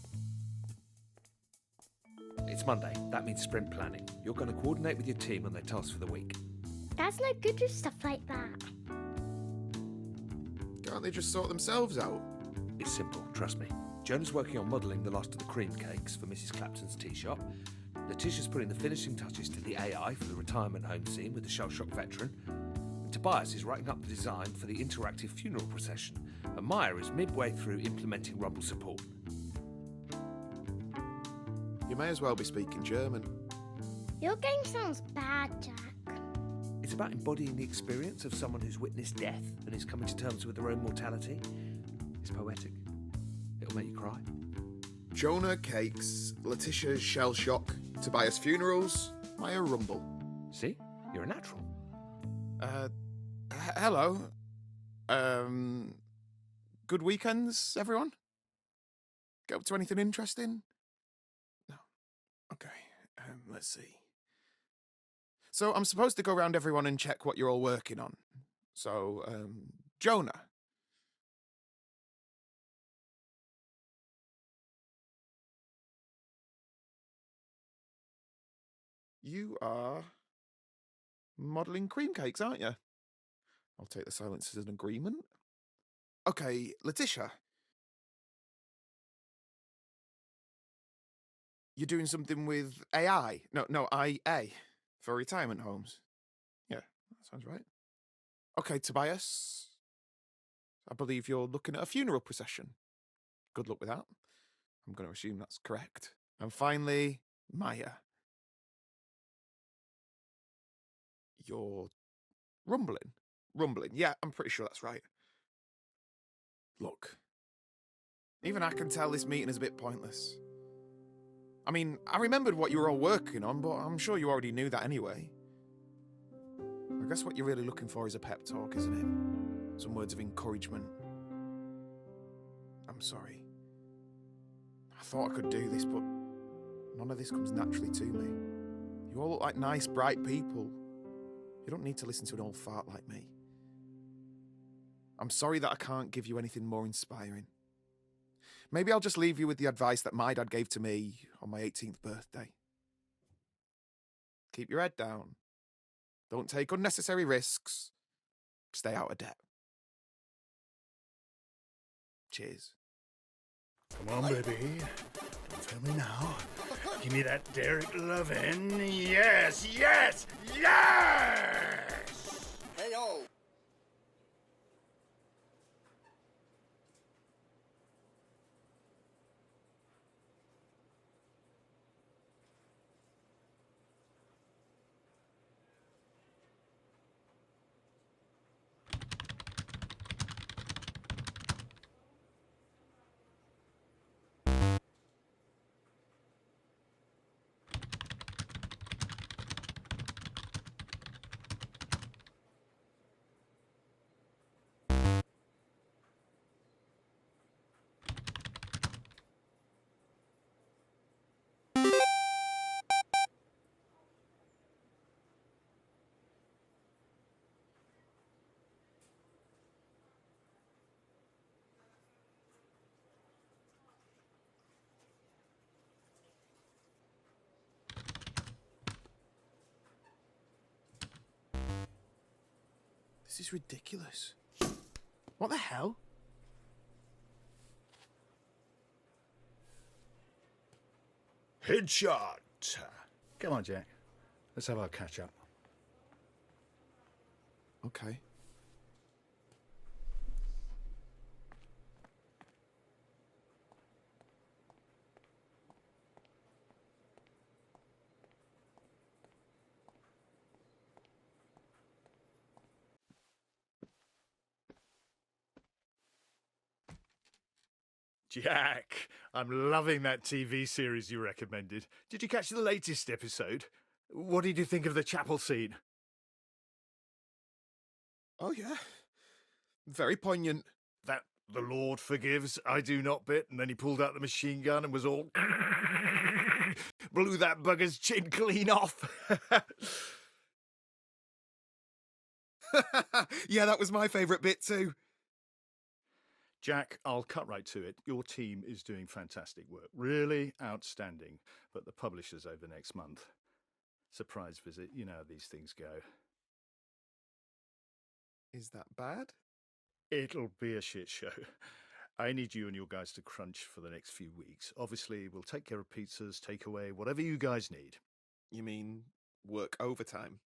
It's Monday. That means sprint planning. You're going to coordinate with your team on their tasks for the week. Dad's no good with stuff like that. Can't they just sort themselves out? It's simple, trust me. Jonah's working on modelling the last of the cream cakes for Mrs. Clapton's tea shop. Letitia's putting the finishing touches to the AI for the retirement home scene with the shell-shock veteran. And Tobias is writing up the design for the interactive funeral procession. And Maya is midway through implementing Rumble support. You may as well be speaking German. Your game sounds bad, Jack. It's about embodying the experience of someone who's witnessed death and is coming to terms with their own mortality. It's poetic. It'll make you cry. Jonah cakes, Letitia's shell shock, Tobias funerals, Maya Rumble. See? You're a natural. Hello. Good weekends, everyone? Get up to anything interesting? No. Okay, let's see. So I'm supposed to go around everyone and check what you're all working on. So, Jonah. You are modelling cream cakes, aren't you? I'll take the silence as an agreement. Okay, Letitia. You're doing something with AI? No, IA. For retirement homes. Yeah, that sounds right. Okay, Tobias. I believe you're looking at a funeral procession. Good luck with that. I'm going to assume that's correct. And finally, Maya. You're rumbling. Yeah, I'm pretty sure that's right. Look. Even I can tell this meeting is a bit pointless. I mean, I remembered what you were all working on, but I'm sure you already knew that anyway. I guess what you're really looking for is a pep talk, isn't it? Some words of encouragement. I'm sorry. I thought I could do this, but none of this comes naturally to me. You all look like nice, bright people. You don't need to listen to an old fart like me. I'm sorry that I can't give you anything more inspiring. Maybe I'll just leave you with the advice that my dad gave to me on my 18th birthday. Keep your head down. Don't take unnecessary risks. Stay out of debt. Cheers. Come on, baby. Don't fail me now. Give me that Derek lovin'. Yes, yes, yes! Hey, yo! This is ridiculous. What the hell? Headshot! Come on, Jack. Let's have our catch up. Okay. Jack, I'm loving that TV series you recommended. Did you catch the latest episode? What did you think of the chapel scene? Oh, yeah. Very poignant. That the Lord forgives, I do not bit, and then he pulled out the machine gun and was all... blew that bugger's chin clean off. Yeah, that was my favourite bit too. Jack, I'll cut right to it. Your team is doing fantastic work. Really outstanding. But the publisher's over next month. Surprise visit. You know how these things go. Is that bad? It'll be a shit show. I need you and your guys to crunch for the next few weeks. Obviously, we'll take care of pizzas, takeaway, whatever you guys need. You mean work overtime?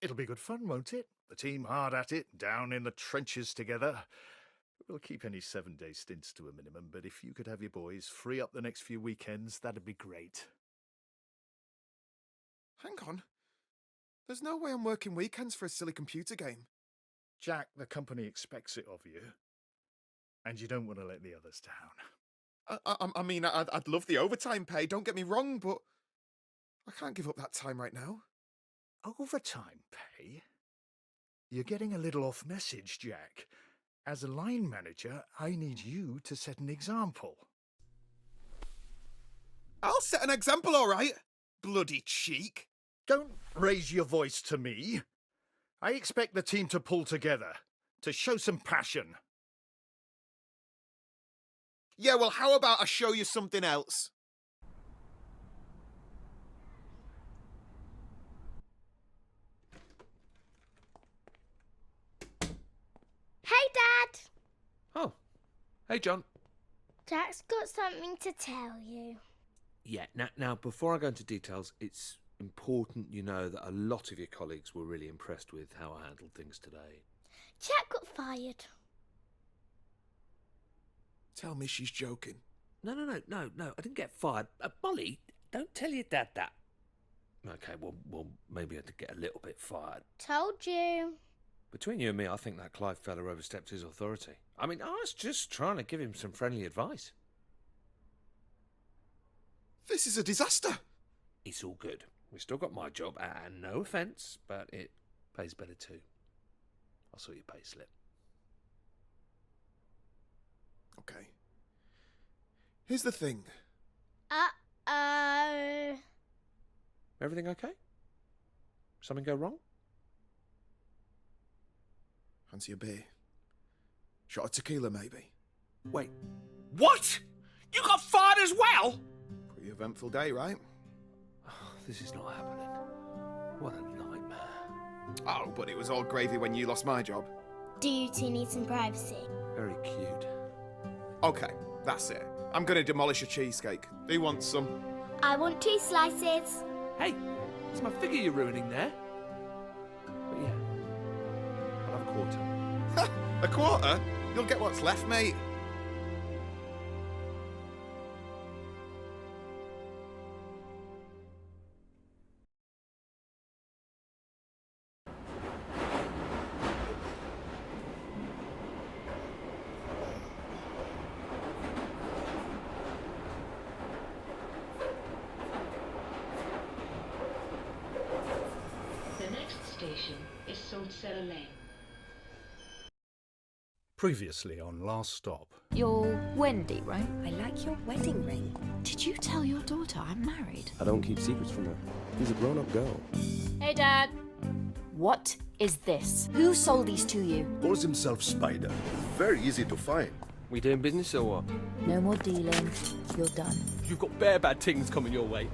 It'll be good fun, won't it? The team hard at it, down in the trenches together. We'll keep any 7-day stints to a minimum, but if you could have your boys free up the next few weekends, that'd be great. Hang on. There's no way I'm working weekends for a silly computer game. Jack, the company expects it of you, and you don't want to let the others down. I mean, I'd love the overtime pay, don't get me wrong, but I can't give up that time right now. Overtime pay? You're getting a little off message, Jack. As a line manager, I need you to set an example. I'll set an example, all right. Bloody cheek. Don't raise your voice to me. I expect the team to pull together, to show some passion. Yeah, well, how about I show you something else? Hey, Dad! Oh. Hey, John. Jack's got something to tell you. Yeah, now, before I go into details, it's important you know that a lot of your colleagues were really impressed with how I handled things today. Jack got fired. Tell me she's joking. No, I didn't get fired. Molly, don't tell your dad that. Okay, well, maybe I did get a little bit fired. Told you. Between you and me, I think that Clive fella overstepped his authority. I mean, I was just trying to give him some friendly advice. This is a disaster. It's all good. We've still got my job, and no offence, but it pays better too. I'll sort your pay slip. Okay. Here's the thing. Uh-oh. Everything okay? Something go wrong? Fancy a beer? Shot of tequila, maybe? Wait, what? You got fired as well? Pretty eventful day, right? This is not happening. What a nightmare. Oh, but it was all gravy when you lost my job. Do you two need some privacy? Very cute. Okay, that's it. I'm gonna demolish a cheesecake. Who wants some? I want 2 slices. Hey, it's my figure you're ruining there. But yeah, I'll have a quarter. A quarter? You'll get what's left, mate. The next station is Saltcellar Lane. Previously on Last Stop. You're Wendy, right? I like your wedding ring. Did you tell your daughter I'm married? I don't keep secrets from her. She's a grown-up girl. Hey, Dad. What is this? Who sold these to you? Calls himself Spider. Very easy to find. We doing business or what? No more dealing. You're done. You've got bare bad things coming your way.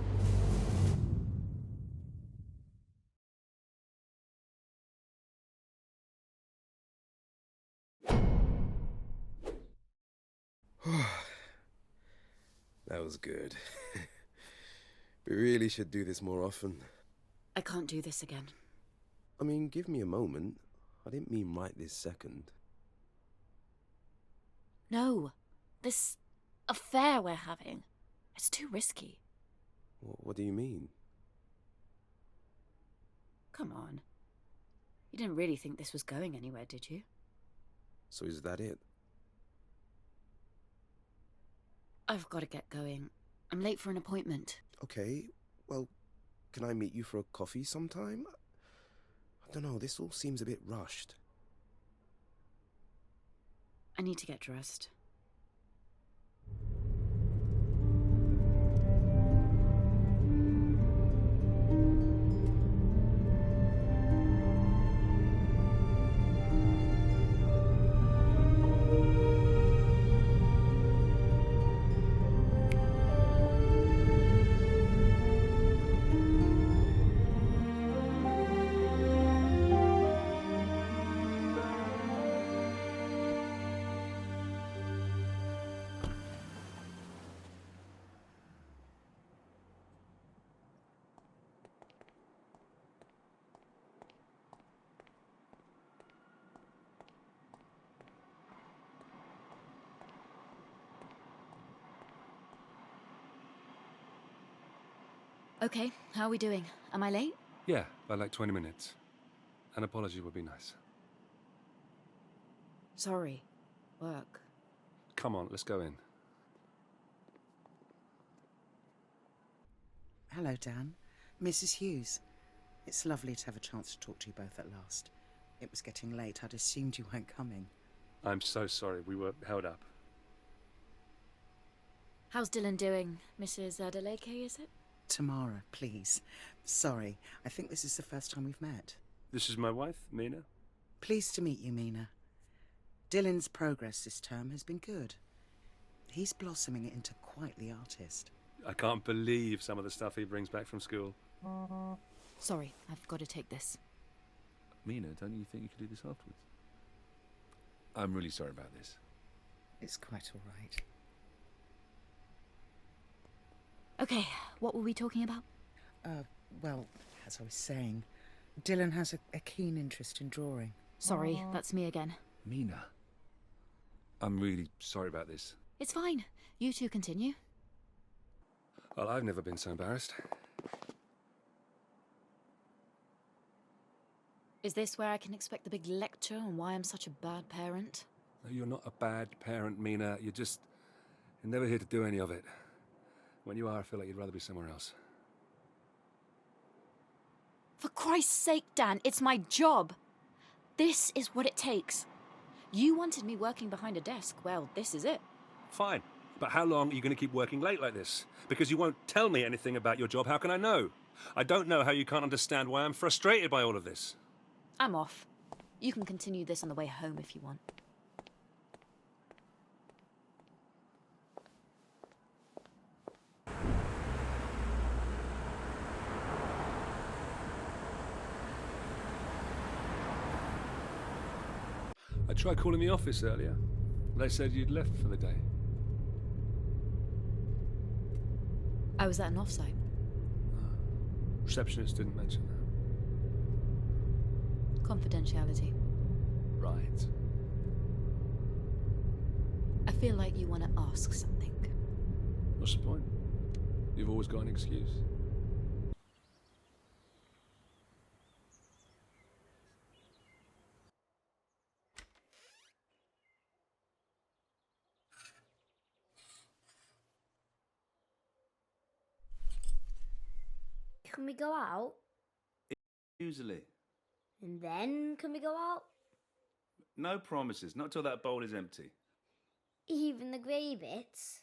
That was good. We really should do this more often. I can't do this again. I mean, give me a moment. I didn't mean right this second. No. This affair we're having. It's too risky. What do you mean? Come on. You didn't really think this was going anywhere, did you? So is that it? I've got to get going. I'm late for an appointment. Okay, well, can I meet you for a coffee sometime? I don't know, this all seems a bit rushed. I need to get dressed. Okay, how are we doing? Am I late? Yeah, by like 20 minutes. An apology would be nice. Sorry. Work. Come on, let's go in. Hello, Dan. Mrs. Hughes. It's lovely to have a chance to talk to you both at last. It was getting late. I'd assumed you weren't coming. I'm so sorry, we were held up. How's Dylan doing? Mrs. Adeleke, is it? Tamara, please. Sorry, I think this is the first time we've met. This is my wife, Mina. Pleased to meet you, Mina. Dylan's progress this term has been good. He's blossoming into quite the artist. I can't believe some of the stuff he brings back from school. Sorry, I've got to take this. Mina, don't you think you could do this afterwards? I'm really sorry about this. It's quite all right. Okay, what were we talking about? Well, as I was saying, Dylan has a keen interest in drawing. Sorry, that's me again. Mina. I'm really sorry about this. It's fine. You two continue. Well, I've never been so embarrassed. Is this where I can expect the big lecture on why I'm such a bad parent? No, you're not a bad parent, Mina. You're never here to do any of it. When you are, I feel like you'd rather be somewhere else. For Christ's sake, Dan, it's my job. This is what it takes. You wanted me working behind a desk. Well, this is it. Fine. But how long are you going to keep working late like this? Because you won't tell me anything about your job. How can I know? I don't know how you can't understand why I'm frustrated by all of this. I'm off. You can continue this on the way home if you want. I tried calling the office earlier. They said you'd left for the day. I was at an offsite. Receptionist didn't mention that. Confidentiality. Right. I feel like you want to ask something. What's the point? You've always got an excuse. Can we go out? Usually. And then can we go out? No promises, not till that bowl is empty. Even the grey bits?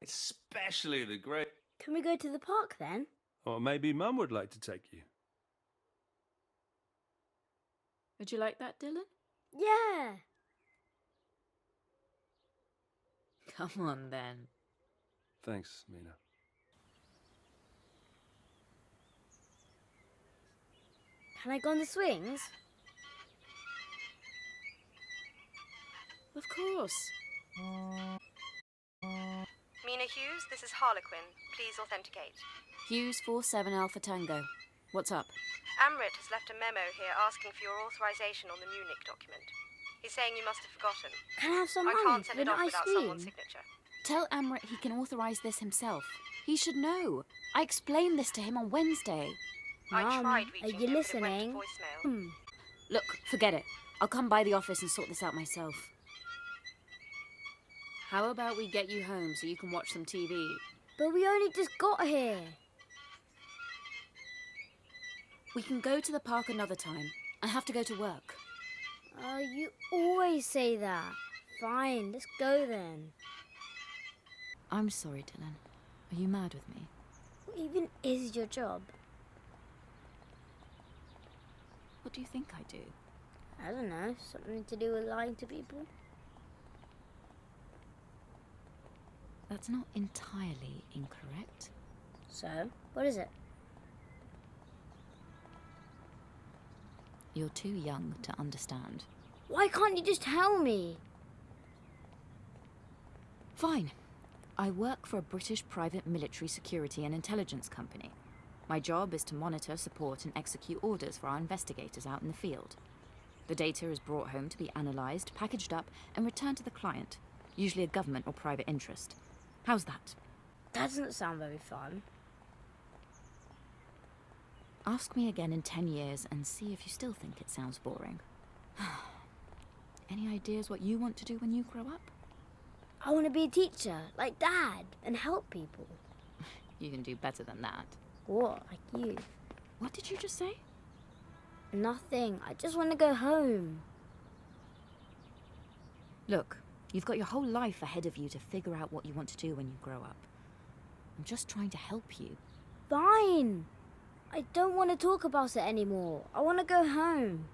Especially the great. Can we go to the park then? Or maybe Mum would like to take you. Would you like that, Dylan? Yeah. Come on, then. Thanks, Mina. Can I go on the swings? Of course. Mina Hughes, this is Harlequin. Please authenticate. Hughes 47 Alpha Tango. What's up? Amrit has left a memo here asking for your authorization on the Munich document. He's saying you must have forgotten. Can I have some I money can't for send it an off ice without cream? someone's signature. Tell Amrit he can authorize this himself. He should know. I explained this to him on Wednesday. I Mum, tried are reaching you him, but it went listening? to voicemail. Look, forget it. I'll come by the office and sort this out myself. How about we get you home so you can watch some TV? But we only just got here. We can go to the park another time. I have to go to work. You always say that. Fine, let's go then. I'm sorry, Dylan. Are you mad with me? What even is your job? What do you think I do? I don't know, something to do with lying to people? That's not entirely incorrect. So, what is it? You're too young to understand. Why can't you just tell me? Fine. I work for a British private military security and intelligence company. My job is to monitor, support, and execute orders for our investigators out in the field. The data is brought home to be analysed, packaged up, and returned to the client, usually a government or private interest. How's that? That doesn't sound very fun. Ask me again in 10 years and see if you still think it sounds boring. Any ideas what you want to do when you grow up? I want to be a teacher, like Dad, and help people. You can do better than that. What, like you? What did you just say? Nothing. I just want to go home. Look, you've got your whole life ahead of you to figure out what you want to do when you grow up. I'm just trying to help you. Fine. I don't want to talk about it anymore. I want to go home.